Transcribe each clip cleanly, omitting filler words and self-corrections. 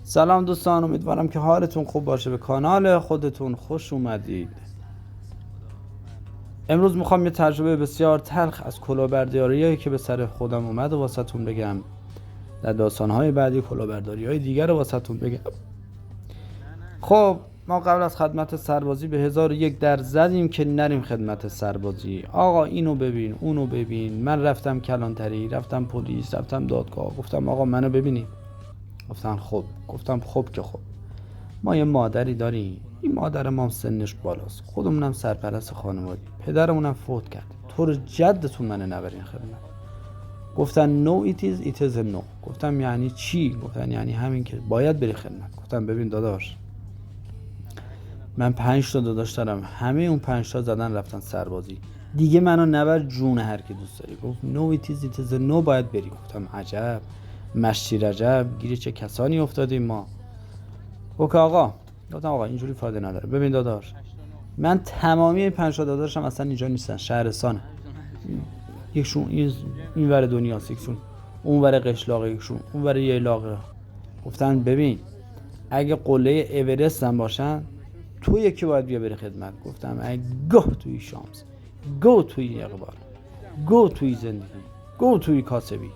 سلام دوستان، امیدوارم که حالتون خوب باشه. به کانال خودتون خوش اومدید. امروز میخوام یه تجربه بسیار تلخ از کلاهبرداریایی که به سر خودم اومد و واسهتون بگم. در داستانهای بعدی کلاهبرداری‌های دیگر رو واسهتون بگم. خب ما قبل از خدمت سربازی به 1001 در زدیم که نریم خدمت سربازی. آقا اینو ببین، اونو ببین. من رفتم کلانتری، رفتم پلیس، رفتم دادگاه. گفتم آقا منو ببینید. گفتم خب که خب ما یه مادری داریم. این مادر ما هم سنش بالاست، خودمونم سرپرست خانوادگی، پدرمونم فوت کرد، طور جدتون منو نبرین خدمت. گفتن no it is no. گفتم یعنی چی؟ گفتن یعنی همین که باید بری خدمت. گفتم ببین داداش، من 5 تا داداش دارم، همه اون 5 تا زدن رفتن سربازی، دیگه منو نبر جون هر کی دوست داری. گفت no it is no، باید بری. گفتم عجب مشتی رجب، گیری چه کسانی افتادیم ما. گفتم آقا اینجوری فایده نداره. ببین داداش، من تمامی 5 تا داداشم اصلا اینجا نیستن، شهرستانه. یکشون این ور دنیاست، یکشون اون ور قشلاقه، یکشون اون ور ییلاقه. گفتن ببین اگه قله اورست هم باشن تو یکی باید بیا بری خدمت. گفتم ای گه توی شامس، گو توی اقبال، گو توی زندگی، گو توی کاسبی.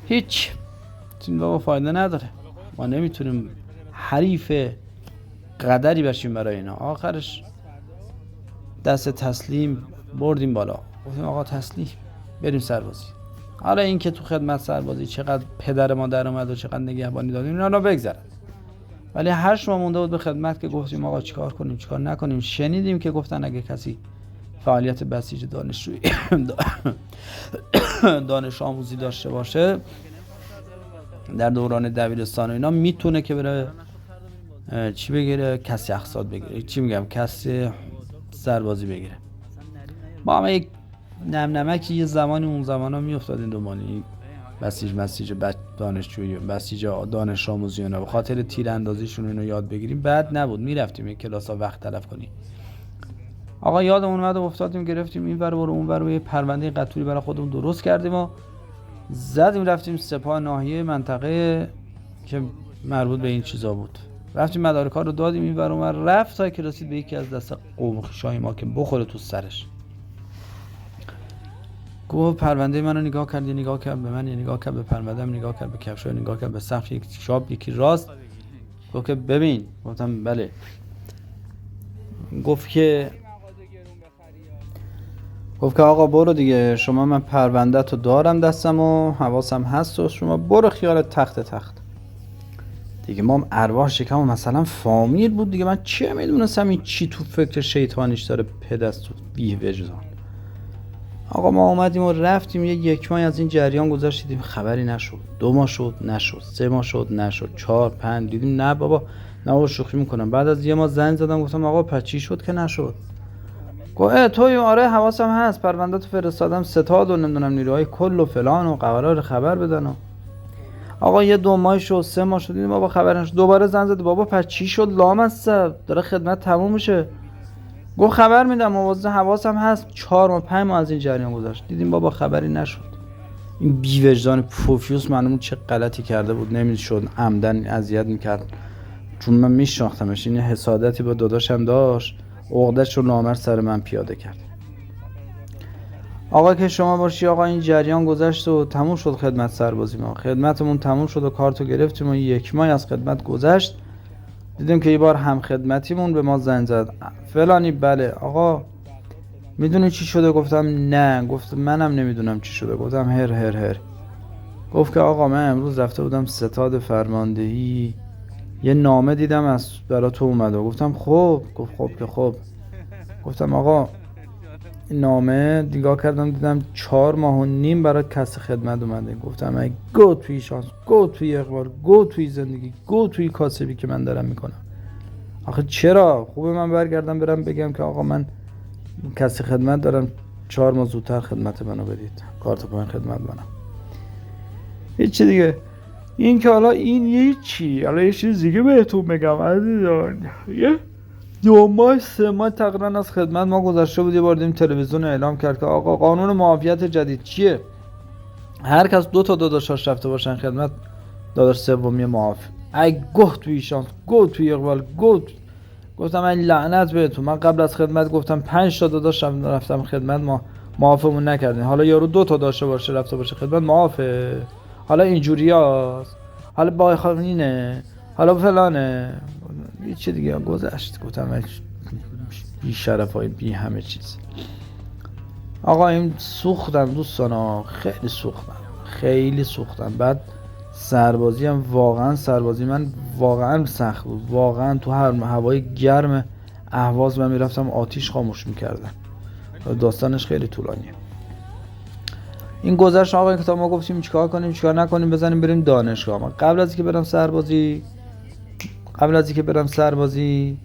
هیچ این بابا فایده نداره. ما نمیتونیم حریف قدری بشیم برای اینا. آخرش دست تسلیم بردیم بالا. گفتیم آقا تسلیم بریم سربازی. حالا این که تو خدمت سربازی چقدر پدر ما در اومد و چقدر نگهبانی دادیم اینا رو بگذارن، ولی 8 ماه مونده بود به خدمت که گفتیم آقا چیکار کنیم چیکار نکنیم. شنیدیم که گفتن اگه کسی فعالیت بسیج دانشجویی دانش آموزی داشته باشه در دوران دبیرستان و اینا میتونه که بره چی بگیره، کسی اقساط بگیره، چی میگم، کسی سربازی بگیره. ما هم یک نمکی یه زمانی اون زمانا میافتادیم دنبالی بسیج دانشجویی، بسیج دانش آموزی اینا، به خاطر تیراندازیشون اینو یاد بگیریم. بعد نبود میرفتیم این کلاسا وقت تلف کنیم. آقا یادمون اومد و افتادیم گرفتیم این ور برو اون ور، یه پرونده قتولی برای خودمون درست کردیم و زدیم رفتیم سپاه ناحیه منطقه که مربوط به این چیزا بود. رفتیم مدارک‌ها رو دادیم این ور اون ور، رفت تا که رسید به یکی از دست قوم خویشای ما که بخوره تو سرش. گفت پرونده منو نگاه کرد به من، نگاه کرد به پرونده‌ام، نگاه کرد به کفشای، نگاه کرد به سقف، یک چاپ یکی راست. گفت که ببین. گفتم بله. گفت که آقا برو دیگه، شما من پرونده تو دارم دستم و حواسم هست و شما برو خیالت تخت دیگه. ما هم ارواح شکم مثلا فامیل بود دیگه، من چه میدونستم این چی تو فکر شیطانیش داره پدست و بی وجدان. آقا ما اومدیم و رفتیم، یک ماه از این جریان گذاشتیم، خبری نشد. 2 ماه شد نشد، 3 ماه شد نشد، 4 5 دیدیم نه بابا شوخی میکنم. بعد از یه ماه زنگ زدم گفتم آقا پس چی شد که نشد؟ گفت توی آره حواسم هست، پرونده تو فرستادم ستاد و نمیدونم نیروهای کل و فلان و قرار خبر بدن. و آقا یه 2 ماه شد 3 ماه شد دیدیم بابا خبر نشد. دوباره زنگ زد بابا پس چی شد؟ لامصب داره خدمت تموم میشه. گفت خبر میدم، موازه حواسم هست. 4 ماه 5 ماه از این جریان گذشت دیدیم بابا خبری نشد. این بی وجدان پوفیوس معلومه چه غلطی کرده بود، نمیشد عمدن اذیت میکرد، چون من میشناختمش. این حسادتی با داداشم داشت، عقده‌شو نامرد سر من پیاده کرد. آقا که شما باشی آقا این جریان گذشت و تموم شد خدمت سربازی ما. خدمتمون تموم شد و کارتو گرفتیم و 1 ماه از خدمت گذشت. دیدیم که یه بار هم خدمتیمون به ما زنگ زد فلانی. بله آقا میدونی چی شده؟ گفتم نه. گفت منم نمیدونم چی شده. گفتم هر. گفت که آقا من امروز رفته بودم ستاد فرماندهی، یه نامه دیدم از برای تو اومده. گفتم خب. گفت خب که خب. گفتم آقا نامه نگاه کردم دیدم 4 ماه و نیم برای کس خدمت اومده. گفتم ای گو توی شانس، گو توی اقبال، گو توی زندگی، گو توی کاسبی که من دارم میکنم. آخه چرا؟ خوبه من برگردم برم بگم که آقا من کسی خدمت دارم، 4 ماه زودتر خدمت منو بدید، کارت پایین خدمت منم. هیچی دیگه. این که حالا این یه چی، حالا یه چیز دیگه بهتون بگم عزیزان. 2 ماه 3 ماه تقریبا از خدمت ما گذشته بود. یه بار دیدیم تلویزیون اعلام کرد که آقا قانون معافیت جدید چیه؟ هر کس 2 تا داداشاش رفته باشن خدمت، داداش سومی معاف ای گه توی شانس، گه توی اقبال، گه توی. گفتم ای لعنت بهتون، من قبل از خدمت گفتم 5 تا داداشم رفتم خدمت، ما معافمون نکردین. حالا یارو 2 تا داشته باشه رفته باشه خدمت معافه. حالا اینجوریاست، حالا با خانینه، حالا فلانه، یه چی دیگه گذشت. گفتم بی شرف های بی همه چیز. آقا این سوختم دوستانا، خیلی سوختم، خیلی سوختم. بعد سربازی هم واقعا، سربازی من واقعا سخت بود. واقعا تو هر هوای گرم اهواز من میرفتم آتیش خاموش میکردم. داستانش خیلی طولانیه. این گذشت. آقا این کتاب ما گفتیم چیکار کنیم چیکار نکنیم، بزنیم بریم دانشگاه. ما قبل از اینکه برم سربازی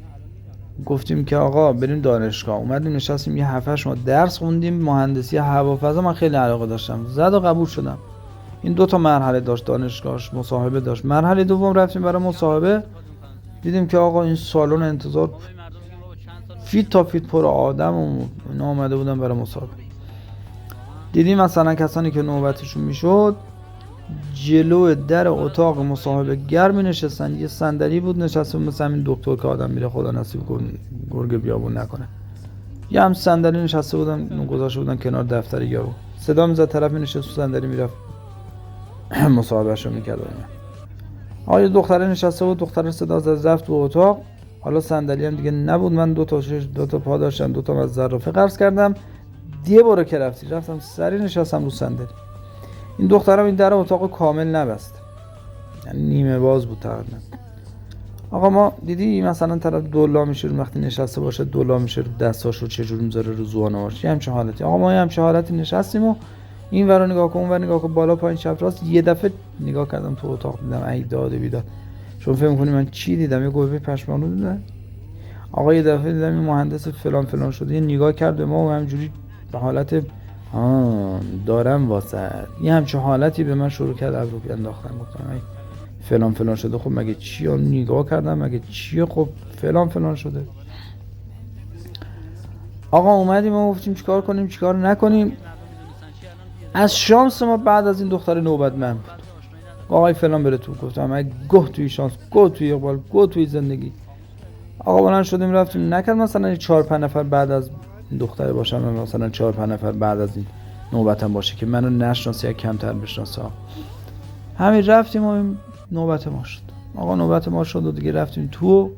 گفتیم که آقا بریم دانشگاه. اومدیم نشستیم یه 7-8 ماه درس خوندیم. مهندسی هوافضا من خیلی علاقه داشتم، زد و قبول شدم. این 2 تا مرحله داشت دانشگاهش، مصاحبه داشت. مرحله دوم رفتیم برای مصاحبه، دیدیم که آقا این سالن انتظار فیت تا فیت پر آدم و اینا اومده بودن برای مصاحبه. دیدیم مثلا کسانی که نوبتشون میشد جلو در اتاق مصاحبه گرمی نشستن. یه صندلی بود نشسته مثل همین دکتر که آدم میره خدا نصیب کن گرگ بیابون نکنه، یه هم صندلی نشسته بودن گذاشته بودن کنار دفتر یارو. صدا میزد طرف نشست تو صندلی میرفت مصاحبهشو میکرد. آقا یه دختره نشسته بود، دختره صدا زد رفت تو اتاق. حالا صندلی هم دیگه نبود، من 2 تا پا داشتم، 2 تا از ظرافه قرض کردم. دیگه برو که رفتم سری نشستم رو صندلی. این دخترم این در اتاق کامل نبست، یعنی نیمه باز بود تقریبا. آقا ما دیدی مثلا طرف دولا میشه وقتی نشسته باشه، دولا میشه رو دستاشو چجوری میذاره رو زانوهاش، یه همچین حالتی. آقا ما یه همچین حالتی نشستیم و این ور نگاه کن اون ور نگاه کن، بالا پایین چپ راست. یه دفعه نگاه کردم تو اتاق، دیدم ای داد بیداد. شما فکر می‌کنی من چی دیدم؟ یه گربه پشمالو دیدم. آقا یه دفعه دیدم این مهندس فلان فلان شده، یه نگاه کرد به ما و همجوری به حالت دارم واسه یه همچین حالتی به من شروع کرد ابرو انداختن. گفتم ای فلان فلان شده. خب مگه چیه؟ نگاه کردم مگه چیه؟ خب فلان فلان شده. آقا اومدیم و گفتیم چیکار کنیم چیکار نکنیم. از شانس ما بعد از این دختر نوبت من بود. آقای فلان بره تو. گفتم ای گه توی شانس، گه توی اقبال، گه توی زندگی. آقا بلند شدیم رفتیم. نکرد مثلا 4-5 نفر بعد از این دختر باشم، مثلا 4-5 نفر بعد از این نوبتم باشه که منو نشناسه یا کمتر بشناسه. همین رفتیم و این نوبت ما شد. آقا نوبت ما شد و دیگه رفتیم تو،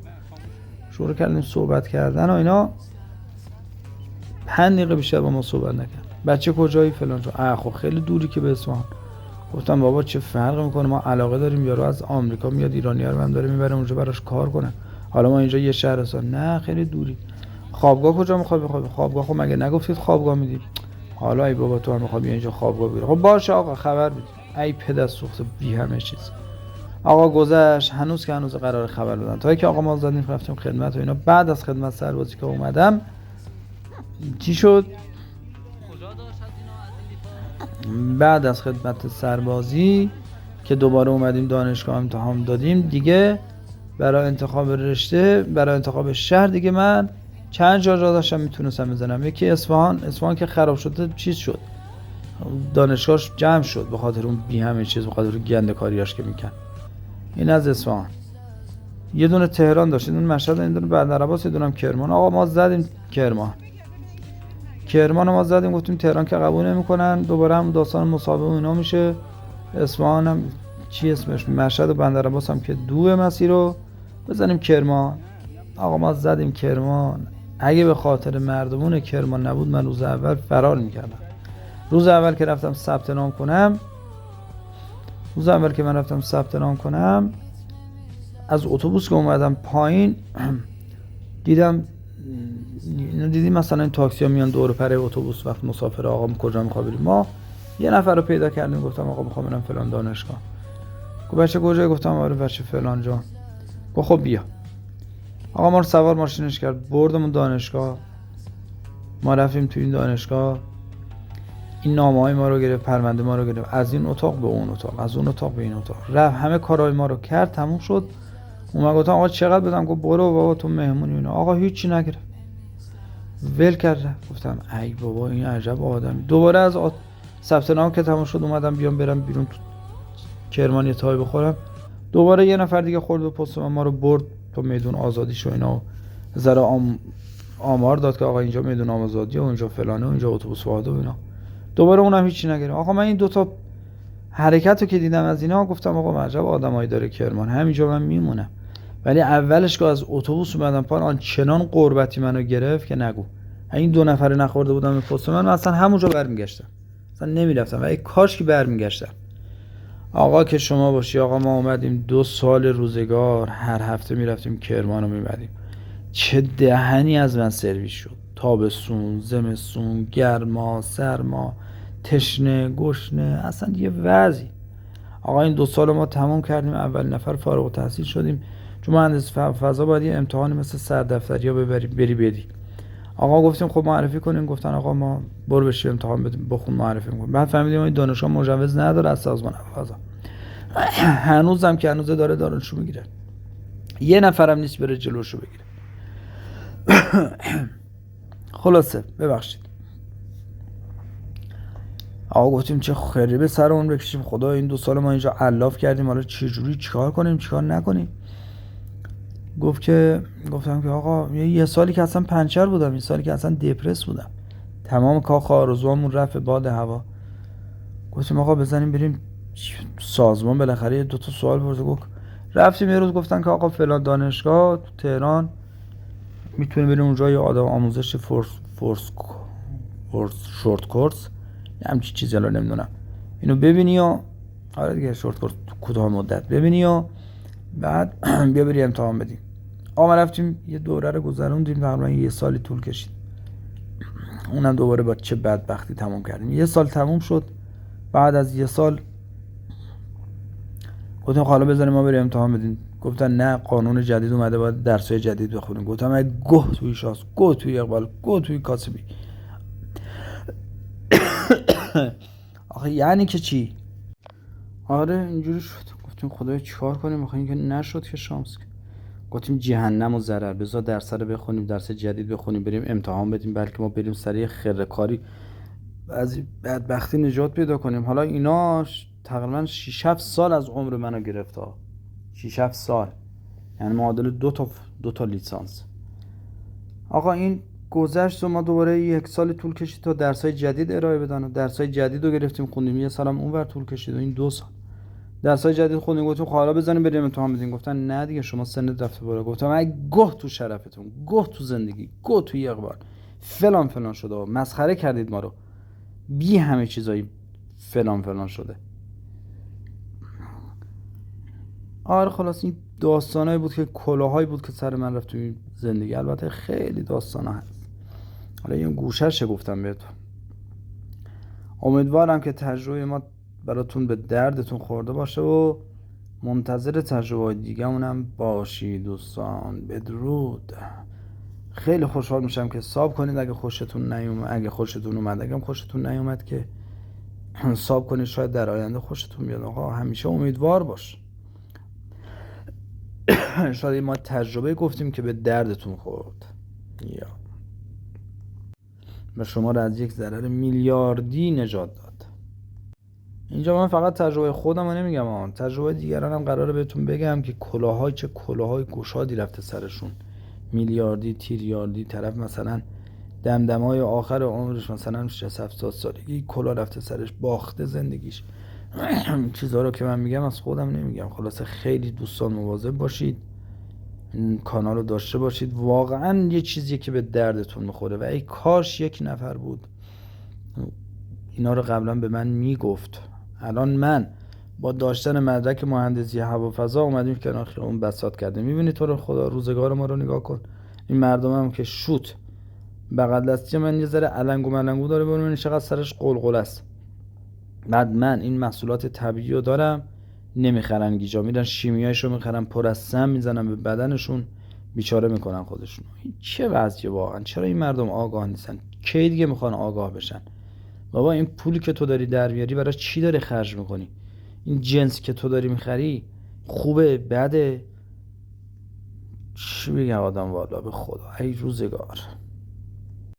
شروع کردیم صحبت کردن و اینا. 5 دقیقه بیشتر با ما صحبت نکرد. بچه کجایی فلان جو. خب خیلی دوری که به اصفهان. گفتم بابا چه فرق میکنه، ما علاقه داریم، یارو از آمریکا میاد ایرانی‌ها رو هم داره میبره اونجا براش کار کنه. حالا ما اینجا یه شهر هستن. نه خیلی دوری. خوابگاه کجا میخوای بخوای؟ خوابگاه خب مگه نگفتید خوابگاه میدیم؟ حالا ای بابا تو هم میخوای بیا اینجا خوابگاه بگیر. خب باشه آقا خبر بدید. ای پدر سوخته بی همه چیز. آقا گذشت، هنوز که هنوز قرار خبر بدن. تا اینکه آقا ما زدیم رفتیم خدمت و اینا. بعد از خدمت سربازی که اومدم چی شد؟ بعد از خدمت سربازی که دوباره اومدیم دانشگاه امتحان دادیم دیگه، برای انتخاب رشته، برای انتخاب شهر دیگه من چند جا داشتم میتونستم بزنم. یکی اصفهان که خراب شده چیز شد، دانشگاهش جمع شد به خاطر اون بی همه چیز، به خاطر گنده کاریاش که میکن. این از اصفهان. یه دونه تهران داشت، یه دونه مشهد، یه دونه بندرعباس، یه دونه کرمان. آقا ما زدیم کرمان ما زدیم، گفتیم تهران که قبول نمیکنن، دوباره هم داستان مصاحبه و اینا میشه. اصفهان هم چی اسمش، مشهد و بندرعباس هم که دو مسیر رو بزنیم کرمان. آقا ما زدیم کرمان. اگه به خاطر مردمون کرمان نبود من روز اول فرار میکردم. روز اول که رفتم ثبت نام کنم، از اتوبوس که اومدم پایین دیدیم مثلا این تاکسی ها میان دور پره اتوبوس وقت مسافر. آقا کجا میخوای بریم؟ ما یه نفر رو پیدا کردیم، گفتم آقا میخوام برم فلان دانشگاه. گفت بچه کجایی؟ گفتم آره بچه فلان جا. گفت خب بیا. آقا ما رو سوار ماشینش کرد، بردمون دانشگاه. ما رفتیم تو این دانشگاه، این نامه‌های ما رو گرفت، پرونده ما رو گرفت، از این اتاق به اون اتاق، از اون اتاق به این اتاق رفت، همه کارهای ما رو کرد، تموم شد. اومد گفتم آقا چقدر بدم؟ گفت برو بابا تو مهمونی اینا. آقا هیچی نگرفت، ول کرد. گفتم ای بابا این عجب آدمی. دوباره از ثبت نام که تموم شد اومدم برم بیرون تو کرمان یه تای بخورم. دوباره یه نفر دیگه خورد به پست ما رو برد تو میدون آزادیش و اینا، ذره آمار داد که آقا اینجا میدون آزادی و اینجا فلانه و اینجا اتوبوس واحده و اینا. دوباره اونم هیچی نگرفت. آقا من این دوتا حرکت رو که دیدم از اینا گفتم آقا عجب آدمایی داره کرمان، همینجا من میمونم. ولی اولش که از اتوبوس اومدم پایین آنچنان قربتی منو گرفت که نگو. این دو نفر نخورده بودم به پست من اصلا همونجا برمیگشتم، اصلا نمیرفتم. ولی کاش که برمیگشتم. آقا که شما باشی آقا، ما اومدیم 2 سال روزگار هر هفته میرفتیم کرمان رو میبردیم. چه دهنی از من سرویس شد، تابستون، زمستون، گرما، سرما، تشنه، گشنه، اصلا یه وضعی. آقا این 2 سال ما تمام کردیم، اول نفر فارغ التحصیل شدیم، چون مهندس فضا باید یه امتحانی مثل سردفتریا بری بدی. آقا گفتیم خب معرفی کنیم، گفتن آقا ما برو بشی امتحان بدیم بخون معرفی کنیم. بعد فهمیدیم این دانشگاه مجوز نداره از سازمان فضا، هنوزم که هنوز داره دانشجو میگیره، یه نفرم نیست بره جلوشو بگیره. خلاصه ببخشید. آقا گفتیم چه خیری به سر اون بکشیم، خدا این 2 سال ما اینجا علاف کردیم، حالا چه جوری چیکار کنیم چیکار نکنیم. گفتم که آقا یه سالی که اصلا پنچر بودم، یه سالی که اصلا دپرس بودم، تمام کاخ آرزوامون رفت باد هوا. گفتیم آقا بزنیم بریم سازمان، بالاخره 2 تا سوال پرسید. رفتیم یه روز گفتن که آقا فلان دانشگاه تو تهران میتونه بریم اونجا، یه آموزش فورس شورت کورس همچین چیزی رو نمیدونم اینو ببینی و آره دیگه شورت کورس کوتاه مدت ببینی و بعد بیا بری امتحان بدی. ما رفتیم یه دوره رو گذروندیم، تقریبا 1 سالی طول کشید. اونم دوباره با چه بدبختی تموم کردیم. 1 سال تموم شد. بعد از 1 سال گفتم حالا بذاریم ما بریم امتحان بدیم. گفتن نه قانون جدید اومده باید درسای جدید بخونیم. گفتم ای گه توی شاس، گه توی اقبال، گه توی کاسبی. آخه یعنی که چی؟ آره اینجوری شد. گفتیم خدایا چیکار کنیم؟ آخه این که نشد که شانس. گفتیم جهنم و ضرر، بذار درس رو بخونیم، درس جدید بخونیم، بریم امتحان بدیم، بلکه ما بریم سریع خره کاری از بدبختی نجات پیدا کنیم. حالا اینا تقریبا 6-7 سال از عمر منو گرفت ها. 6-7 سال یعنی معادل 2 تا لیسانس. آقا این گذشت و ما دوباره 1 سال طول کشید تا درسای جدید ارائه بدن. درسای جدید رو گرفتیم خوندیم، 1 سالم اونور طول کشید و این 2 سال درسای جدید خوندیم. گفتیم حالا بزنیم بریم امتحان بدیم. گفتن نه دیگه شما سنت رفته بالا. گفتم ای گه تو شرفتون، گه تو زندگی، گه تو اقبال، فلان شده، مسخره کردید ما رو، بی همه چیزایی فلان شده. آره خلاص این داستانایی بود که کلاهایی بود که سر من رفت تو این زندگی. البته خیلی داستانا هست، حالا این گوشه‌ش گفتم بهتون. امیدوارم که تجربه ما براتون به دردتون خورده باشه و منتظر تجربه دیگه‌مونم باشید دوستان. بدرود. خیلی خوشحال میشم که ساب کنید اگه خوشتون نیومد، اگه خوشتون اومد، اگه خوشتون نیومد که ساب کنید، شاید در آینده خوشتون بیاد. آقا همیشه امیدوار باش. شاید ما تجربه گفتیم که به دردتون خورد یا و شما رو از یک ضرر میلیاردی نجات داد. اینجا من فقط تجربه خودم رو نمیگم، تجربه دیگران هم قراره بهتون بگم که کلاهای چه کلاهای گشادی رفته سرشون، میلیاردی تریلیاردی. طرف مثلا دمدمای آخر عمرش مثلا 60-70 سالگی کلا رفته سرش، باخته زندگیش. چیزا رو که من میگم از خودم نمیگم. خلاصه خیلی دوستان مواظب باشید، این کانال رو داشته باشید. واقعا یه چیزیه که به دردتون میخوره و ای کاش 1 نفر بود اینا رو قبلا به من میگفت. الان من با داشتن مدرک مهندسی هوافضا اومدیم کنار خیابون بساط کردیم. میبینی تو رو خدا روزگار ما رو نگاه کن. این مردمم که شوت بغل دستی من یه ذره علنگو ملنگو داره، ببین چقدر سرش قلقل است. بعد من این محصولات طبیعی رو دارم، نمیخرن گیجا، میرن شیمیاییشو میخرن، پر از سم میزنن به بدنشون، بیچاره میکنن خودشون. این چه وضعیه واقعا؟ چرا این مردم آگاه نیستن؟ کی دیگه میخوان آگاه بشن؟ بابا این پولی که تو داری در میاری برای چی داری خرج میکنی؟ این جنس که تو داری میخری خوبه بده؟ چی بگم آدم والا به خدا ای روزگار.